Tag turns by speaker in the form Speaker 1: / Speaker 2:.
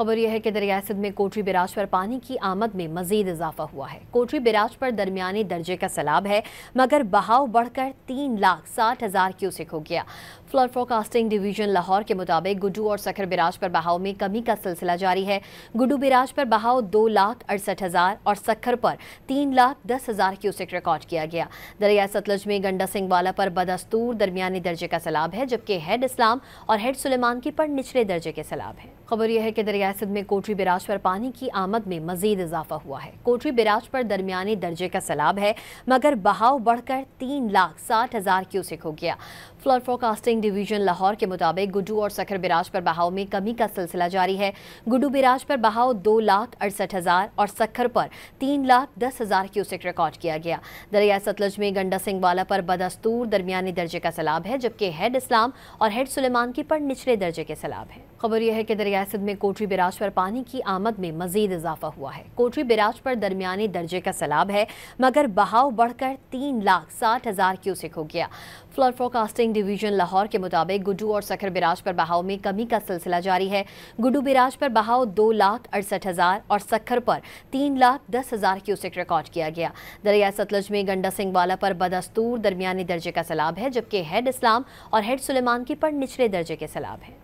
Speaker 1: खबर यह है कि दरियाई सिंध में कोटरी बैराज पर पानी की आमद में मजीद इजाफा हुआ है। कोटरी बैराज पर दरमियानी दर्जे का सैलाब है, मगर बहाव बढ़कर 3,60,000 क्यूसेक हो गया। फ्लड फोरकास्टिंग डिवीजन लाहौर के मुताबिक गुड्डू और सखर बैराज पर बहाव में कमी का सिलसिला जारी है। गुड्डू बैराज पर बहाव 2,68,000 और सखर पर 3,10,000 क्यूसेक रिकॉर्ड किया गया। दरिया सतलज में गंडा सिंह वाला पर बदस्तूर दरमियानी दर्जे का सैलाब है, जबकि हेड इस्लाम और हेड सुलेमान की पर निचले दर्जे के सैलाब है। खबर यह है कि दरिया सिंध में कोटरी बैराज पर पानी की आमद में मजीद इजाफा हुआ है। कोटरी बैराज पर दरमियानी दर्जे का सैलाब है, मगर बहाव बढ़कर 3,60,000 क्यूसेक हो गया। फ्लड फोरकास्टिंग डिवीजन लाहौर के मुताबिक गुड्डू और सखर बैराज पर बहाव में कमी का सिलसिला जारी है। गुड्डू बैराज पर बहाव 2,68,000 और सखर पर 3,10,000 क्यूसेक रिकॉर्ड किया गया। दरिया सतलज में गंडा सिंह वाला पर बदस्तूर दरमियानी दर्जे का सैलाब है, जबकि हेड इस्लाम और हेड सुलेमान की पर निचले दर्जे के सैलाब है। खबर यह है कि दरिया सिंध में कोटरी बैराज पर पानी की आमद में मजीद इजाफा हुआ है। कोटरी बैराज पर दरमियानी दर्जे का सैलाब है, मगर बहाव बढ़कर 3,60,000 क्यूसेक हो गया। फ्लड फोरकास्टिंग डिवीजन लाहौर के मुताबिक गुड्डू और सखर बैराज पर बहाव में कमी का सिलसिला जारी है। गुड्डू बैराज पर बहाव 2,68,000 और सखर पर 3,10,000 क्यूसेक रिकॉर्ड किया गया। दरिया सतलज में गंडा सिंह वाला पर बदस्तूर दरमियानी दर्जे का सैलाब है, जबकि हेड इस्लाम और हेड सुलेमान की पर निचले दर्जे के सैलाब है।